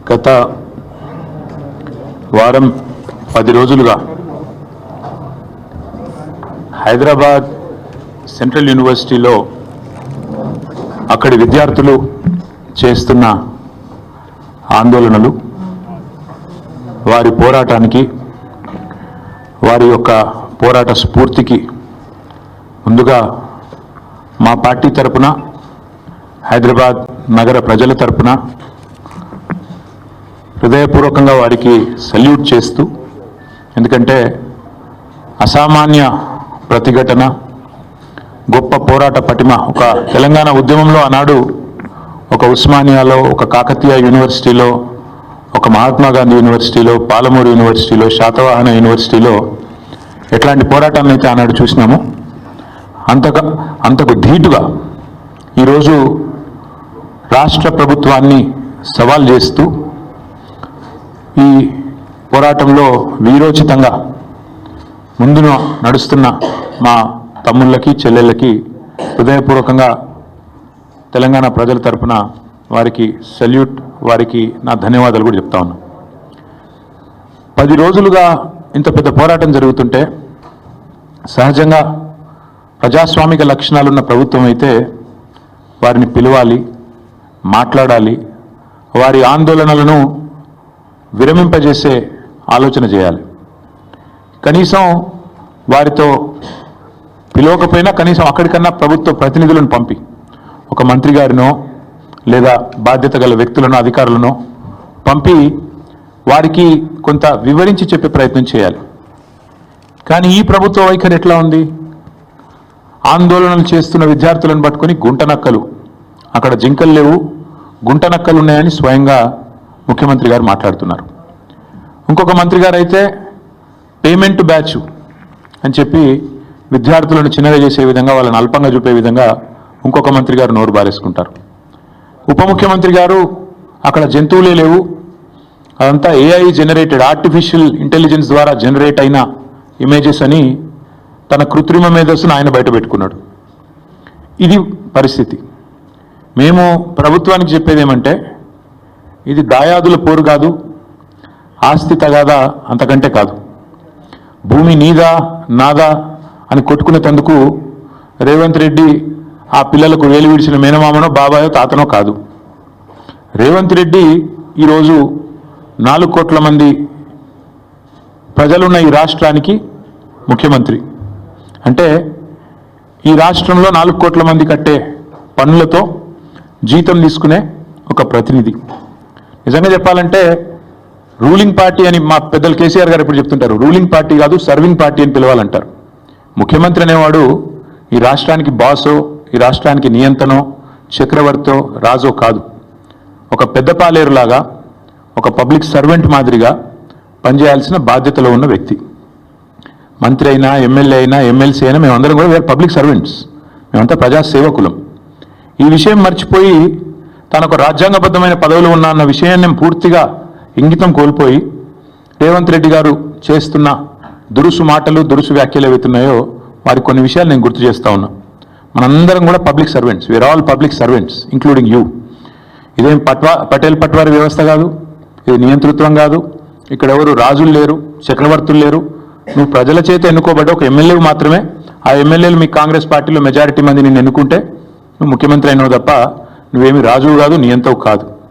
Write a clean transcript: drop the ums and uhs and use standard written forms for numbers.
గత వారం 10 రోజులుగా హైదరాబాద్ సెంట్రల్ యూనివర్సిటీలో అక్కడి విద్యార్థులు చేస్తున్న ఆందోళనలు, వారి పోరాటానికి, వారి యొక్క పోరాట స్ఫూర్తికి ముందుగా మా పార్టీ తరపున, హైదరాబాద్ నగర ప్రజల తరపున హృదయపూర్వకంగా వారికి సల్యూట్ చేస్తూ, ఎందుకంటే అసామాన్య ప్రతిఘటన, గొప్ప పోరాట పటిమ, ఒక తెలంగాణ ఉద్యమంలో ఆనాడు ఒక ఉస్మానియాలో, ఒక కాకతీయ యూనివర్సిటీలో, ఒక మహాత్మా గాంధీ యూనివర్సిటీలో, పాలమూరు యూనివర్సిటీలో, శాతవాహన యూనివర్సిటీలో ఎట్లాంటి పోరాటాన్ని అయితే ఆనాడు చూసినామో అంతకు ధీటుగా ఈరోజు రాష్ట్ర ప్రభుత్వాన్ని సవాల్ చేస్తూ ఈ పోరాటంలో వీరోచితంగా ముందున నడుస్తున్న మా తమ్ముళ్ళకి, చెల్లెళ్ళకి హృదయపూర్వకంగా తెలంగాణ ప్రజల తరపున వారికి సల్యూట్, వారికి నా ధన్యవాదాలు కూడా చెప్తా ఉన్నా. 10 రోజులుగా ఇంత పెద్ద పోరాటం జరుగుతుంటే సహజంగా ప్రజాస్వామిక లక్షణాలున్న ప్రభుత్వం అయితే వారిని పిలవాలి, మాట్లాడాలి, వారి ఆందోళనలను విరమింపజేసే ఆలోచన చేయాలి. కనీసం వారితో పిలవకపోయినా కనీసం అక్కడికన్నా ప్రభుత్వ ప్రతినిధులను పంపి ఒక మంత్రి గారినో లేదా బాధ్యత గల వ్యక్తులను, అధికారులను పంపి వారికి కొంత వివరించి చెప్పే ప్రయత్నం చేయాలి. కానీ ఈ ప్రభుత్వ వైఖరి ఎట్లా ఉంది? ఆందోళనలు చేస్తున్న విద్యార్థులను పట్టుకొని గుంటనక్కలు, అక్కడ జింకలు లేవు, గుంటనక్కలు ఉన్నాయని స్వయంగా ముఖ్యమంత్రి గారు మాట్లాడుతున్నారు. ఇంకొక మంత్రి గారు అయితే పేమెంట్ బ్యాచ్ అని చెప్పి విద్యార్థులను చిన్నగా చేసే విధంగా, వాళ్ళని అల్పంగా చూపే విధంగా ఇంకొక మంత్రి గారు నోరు బారేసుకుంటారు. ఉప ముఖ్యమంత్రి గారు అక్కడ జంతువులే లేవు, అదంతా AI జనరేటెడ్, ఆర్టిఫిషియల్ ఇంటెలిజెన్స్ ద్వారా జనరేట్ అయిన ఇమేజెస్ అని తన కృత్రిమ మేధస్సును ఆయన బయట పెట్టుకున్నాడు. ఇది పరిస్థితి. మేము ప్రభుత్వానికి చెప్పేది ఏమంటే, ఇది దాయాదుల పోరు కాదు, ఆస్తి తగాదా అంతకంటే కాదు. భూమి నీదా నాదా అని కొట్టుకునేందుకు రేవంత్ రెడ్డి ఆ పిల్లలకు వేలు విడిచిన మేనమామనో, బాబాయో, తాతనో కాదు. రేవంత్ రెడ్డి ఈరోజు 4 కోట్ల మంది ప్రజలున్న ఈ రాష్ట్రానికి ముఖ్యమంత్రి. అంటే ఈ రాష్ట్రంలో 4 కోట్ల మంది కట్టే పన్నులతో జీతం తీసుకునే ఒక ప్రతినిధి. నిజంగా చెప్పాలంటే రూలింగ్ పార్టీ అని మా పెద్దలు కేసీఆర్ గారు ఎప్పుడు చెప్తుంటారు, రూలింగ్ పార్టీ కాదు సర్వింగ్ పార్టీ అని పిలవాలంటారు. ముఖ్యమంత్రి అనేవాడు ఈ రాష్ట్రానికి బాసో, ఈ రాష్ట్రానికి నియంతనో, చక్రవర్తో, రాజో కాదు. ఒక పెద్ద పాలేరులాగా, ఒక పబ్లిక్ సర్వెంట్ మాదిరిగా పనిచేయాల్సిన బాధ్యతలో ఉన్న వ్యక్తి. మంత్రి అయినా, ఎమ్మెల్యే అయినా, ఎమ్మెల్సీ అయినా మేమందరం కూడా వేరే పబ్లిక్ సర్వెంట్స్, మేమంతా ప్రజాసేవకులం. ఈ విషయం మర్చిపోయి తనకు రాజ్యాంగబద్ధమైన పదవులు ఉన్నా అన్న విషయాన్ని పూర్తిగా ఇంగితం కోల్పోయి రేవంత్ రెడ్డి గారు చేస్తున్న దురుసు మాటలు, దురుసు వ్యాఖ్యలు ఏవైతున్నాయో వారి కొన్ని విషయాలు నేను గుర్తు చేస్తా ఉన్నా. మనందరం కూడా public servants, we are all public servants including you. ఇదేం పటేల్ పట్వారి వ్యవస్థ కాదు, ఇది నియంతృత్వం కాదు. ఇక్కడ ఎవరు రాజులు లేరు, చక్రవర్తులు లేరు. నువ్వు ప్రజల చేత ఎన్నుకోబడ్డ ఒక ఎమ్మెల్యేవి మాత్రమే. ఆ ఎమ్మెల్యేలు మీ కాంగ్రెస్ పార్టీలో మెజారిటీ మంది నిన్ను ఎన్నుకుంటే నువ్వు ముఖ్యమంత్రి అయినావు తప్ప నువ్వేమి రాజువు కాదు, నియంతవు కాదు.